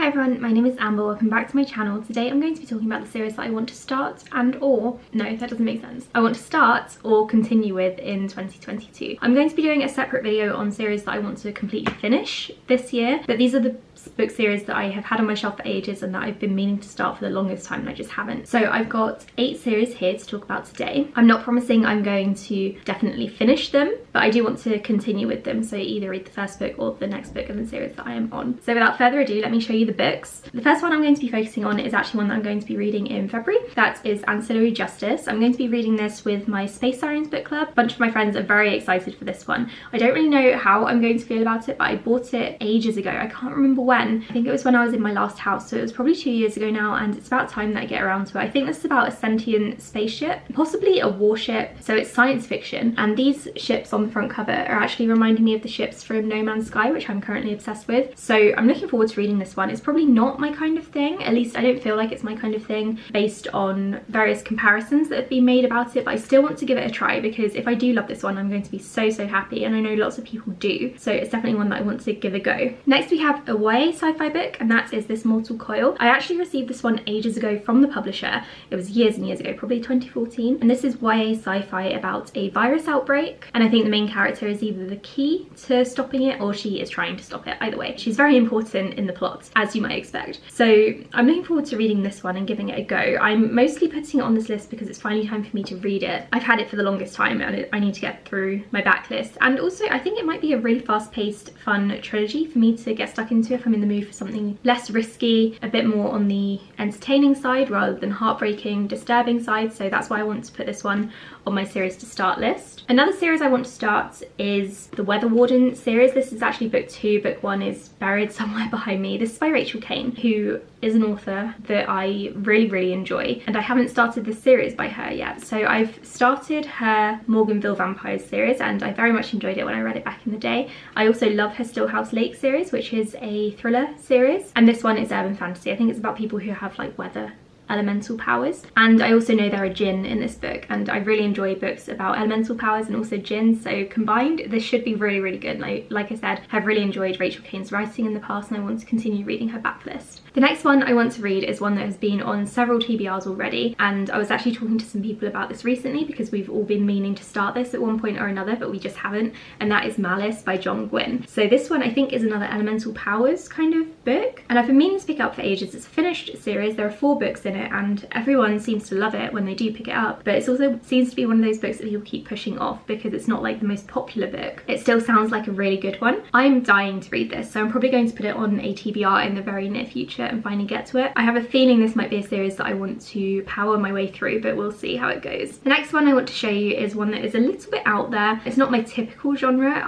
Hi everyone, my name is Amber, welcome back to my channel. Today I'm going to be talking about the series that I want to start no, that doesn't make sense. I want to start or continue with in 2022. I'm going to be doing a separate video on series that I want to completely finish this year, but these are the book series that I have had on my shelf for ages and that I've been meaning to start for the longest time and I just haven't. So I've got 8 series here to talk about today. I'm not promising I'm going to definitely finish them, but I do want to continue with them, so either read the first book or the next book in the series that I am on. So without further ado, let me show you the books. The first one I'm going to be focusing on is actually one that I'm going to be reading in February. That is Ancillary Justice. I'm going to be reading this with my Space Sirens book club. A bunch of my friends are very excited for this one. I don't really know how I'm going to feel about it, but I bought it ages ago. I can't remember when. I think it was when I was in my last house, so it was probably 2 years ago now, and it's about time that I get around to it. I think this is about a sentient spaceship, possibly a warship, so it's science fiction, and these ships on the front cover are actually reminding me of the ships from No Man's Sky, which I'm currently obsessed with. So I'm looking forward to reading this one. It's probably not my kind of thing, at least I don't feel like it's my kind of thing based on various comparisons that have been made about it, but I still want to give it a try because if I do love this one, I'm going to be so happy, and I know lots of people do, so it's definitely one that I want to give a go. Next we have a YA sci-fi book, and that is this Mortal Coil. I actually received this one ages ago from the publisher. It was years and years ago, probably 2014, and this is YA sci-fi about a virus outbreak, and I think the main character is either the key to stopping it or she is trying to stop it. Either way, she's very important in the plot, as you might expect. So I'm looking forward to reading this one and giving it a go. I'm mostly putting it on this list because it's finally time for me to read it. I've had it for the longest time and I need to get through my backlist, and also I think it might be a really fast-paced, fun trilogy for me to get stuck into if I'm in the mood for something less risky, a bit more on the entertaining side rather than heartbreaking, disturbing side, so that's why I want to put this one on my series to start list. Another series I want to start is the Weather Warden series. This is actually book 2, book 1 is buried somewhere behind me. This is by Rachel Kane, who is an author that I really enjoy, and I haven't started this series by her yet. So I've started her Morganville Vampires series and I very much enjoyed it when I read it back in the day. I also love her Stillhouse Lake series, which is a thriller series, and this one is urban fantasy. I think it's about people who have like weather elemental powers, and I also know there are djinn in this book, and I really enjoy books about elemental powers and also djinn, so combined this should be really good. Like I said, I've really enjoyed Rachel Kane's writing in the past and I want to continue reading her backlist. The next one I want to read is one that has been on several TBRs already, and I was actually talking to some people about this recently because we've all been meaning to start this at one point or another, but we just haven't, and that is Malice by John Gwynne. So this one I think is another elemental powers kind of book, and I've been meaning to pick it up for ages. It's a finished series, there are 4 books in it, and everyone seems to love it when they do pick it up, but it also seems to be one of those books that people keep pushing off because it's not like the most popular book. It still sounds like a really good one. I'm dying to read this, so I'm probably going to put it on a TBR in the very near future and finally get to it. I have a feeling this might be a series that I want to power my way through, but we'll see how it goes. The next one I want to show you is one that is a little bit out there. It's not my typical genre.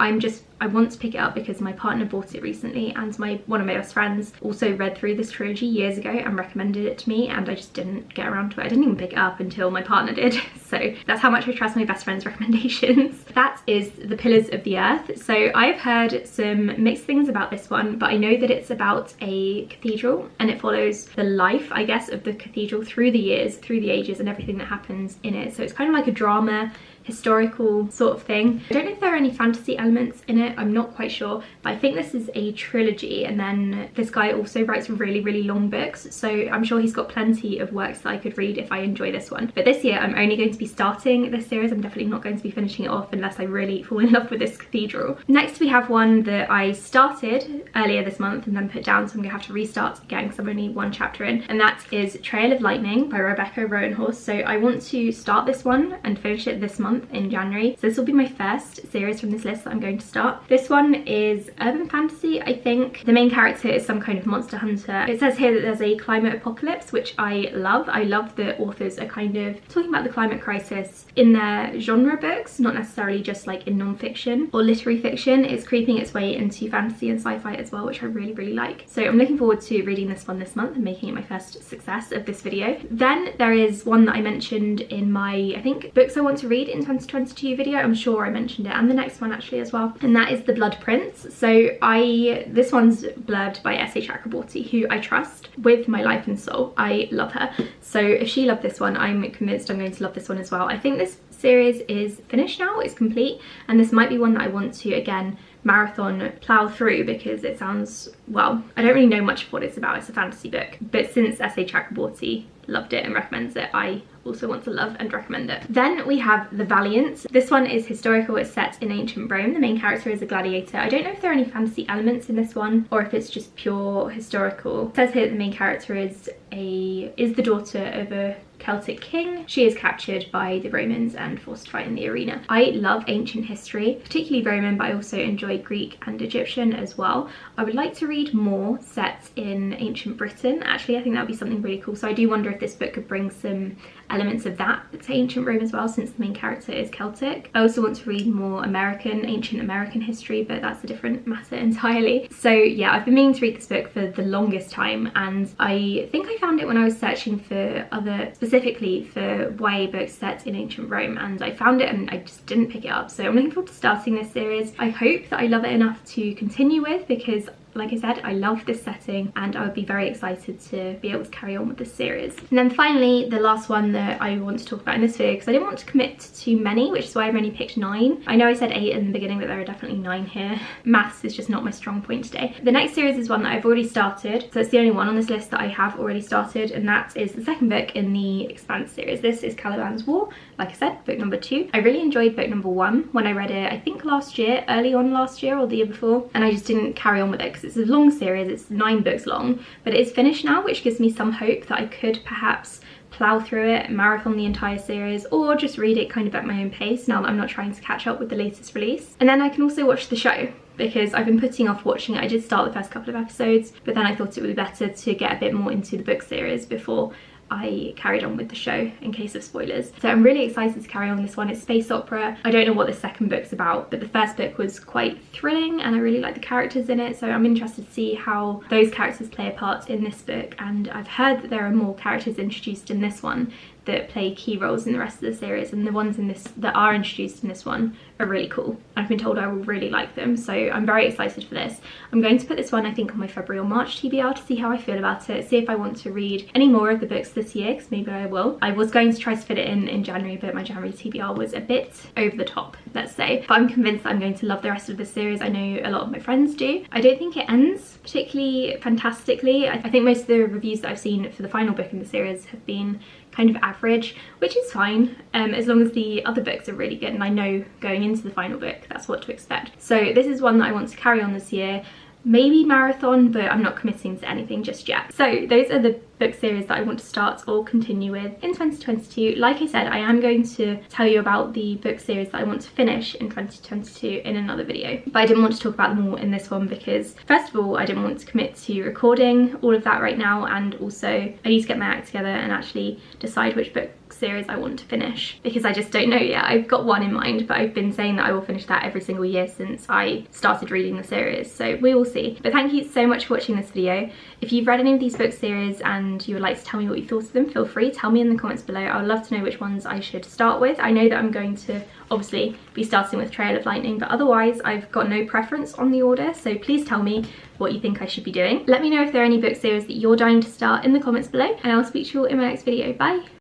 I want to pick it up because my partner bought it recently, and one of my best friends also read through this trilogy years ago and recommended it to me, and I just didn't get around to it. I didn't even pick it up until my partner did, so that's how much I trust my best friend's recommendations. That is The Pillars of the Earth. So I've heard some mixed things about this one, but I know that it's about a cathedral and it follows the life, I guess, of the cathedral through the years, through the ages, and everything that happens in it. So it's kind of like a drama, historical sort of thing. I don't know if there are any fantasy elements in it, I'm not quite sure, but I think this is a trilogy, and then this guy also writes really long books, so I'm sure he's got plenty of works that I could read if I enjoy this one. But this year I'm only going to be starting this series. I'm definitely not going to be finishing it off unless I really fall in love with this cathedral. Next we have one that I started earlier this month and then put down, so I'm gonna have to restart again because I'm only 1 chapter in, and that is Trail of Lightning by Rebecca Roanhorse. So I want to start this one and finish it this month in January, so this will be my first series from this list that I'm going to start. This one is urban fantasy, I think. The main character is some kind of monster hunter. It says here that there's a climate apocalypse, which I love. I love that authors are kind of talking about the climate crisis in their genre books, not necessarily just like in non-fiction or literary fiction. It's creeping its way into fantasy and sci-fi as well, which I really like. So I'm looking forward to reading this one this month and making it my first success of this video. Then there is one that I mentioned in my, I think, books I want to read in 2022 video. I'm sure I mentioned it, and the next one actually as well, and that is the Bloodprint. So this one's blurbed by S.H. Chakraborty, who I trust with my life and soul. I love her, so if she loved this one, I'm convinced I'm going to love this one as well. I think this series is finished now, it's complete, and this might be one that I want to again marathon plow through because it sounds, well, I don't really know much of what it's about. It's a fantasy book, but since S.A. Chakraborty loved it and recommends it, I also want to love and recommend it. Then we have the Valiants. This one is historical. It's set in ancient Rome. The main character is a gladiator. I don't know if there are any fantasy elements in this one or if it's just pure historical. It says here that the main character is the daughter of a Celtic king. She is captured by the Romans and forced to fight in the arena. I love ancient history, particularly Roman, but I also enjoy Greek and Egyptian as well. I would like to read more set in ancient Britain. Actually, I think that would be something really cool. So I do wonder if this book could bring some elements of that to ancient Rome as well, since the main character is Celtic. I also want to read more ancient American history, but that's a different matter entirely. So yeah, I've been meaning to read this book for the longest time, and I think I found it when I was searching for specifically for YA books set in ancient Rome, and I found it and I just didn't pick it up. So I'm looking forward to starting this series. I hope that I love it enough to continue with, because like I said, I love this setting and I would be very excited to be able to carry on with this series. And then finally, the last one that I want to talk about in this video, because I didn't want to commit to too many, which is why I've only picked 9. I know I said 8 in the beginning, but there are definitely 9 here. Maths is just not my strong point today. The next series is one that I've already started, so it's the only one on this list that I have already started, and that is the second book in the Expanse series. This is Caliban's War, like I said, book number 2. I really enjoyed book number 1 when I read it, I think last year, early on last year or the year before, and I just didn't carry on with it because it's a long series. It's 9 books long, but it is finished now, which gives me some hope that I could perhaps plow through it, marathon the entire series, or just read it kind of at my own pace now that I'm not trying to catch up with the latest release. And then I can also watch the show, because I've been putting off watching it. I did start the first couple of episodes, but then I thought it would be better to get a bit more into the book series before I carried on with the show in case of spoilers. So I'm really excited to carry on this one. It's space opera. I don't know what the second book's about, but the first book was quite thrilling and I really like the characters in it, so I'm interested to see how those characters play a part in this book. And I've heard that there are more characters introduced in this one that play key roles in the rest of the series, and the ones in this that are introduced in this one are really cool. I've been told I will really like them, so I'm very excited for this. I'm going to put this one, I think, on my February or March TBR to see how I feel about it, see if I want to read any more of the books this year, because maybe I will. I was going to try to fit it in January, but my January TBR was a bit over the top, let's say. But I'm convinced that I'm going to love the rest of this series. I know a lot of my friends do. I don't think it ends particularly fantastically. I think most of the reviews that I've seen for the final book in the series have been kind of average, which is fine, as long as the other books are really good, and I know going into the final book that's what to expect. So this is one that I want to carry on this year, maybe marathon, but I'm not committing to anything just yet. So those are the book series that I want to start or continue with in 2022. Like I said, I am going to tell you about the book series that I want to finish in 2022 in another video, but I didn't want to talk about them all in this one because, first of all, I didn't want to commit to recording all of that right now, and also I need to get my act together and actually decide which book series I want to finish, because I just don't know yet. I've got one in mind, but I've been saying that I will finish that every single year since I started reading the series, so we will see. But thank you so much for watching this video. If you've read any of these book series and you would like to tell me what you thought of them, feel free, tell me in the comments below. I would love to know which ones I should start with. I know that I'm going to obviously be starting with Trail of Lightning, but otherwise I've got no preference on the order, so please tell me what you think I should be doing. Let me know if there are any book series that you're dying to start in the comments below, and I'll speak to you all in my next video. Bye!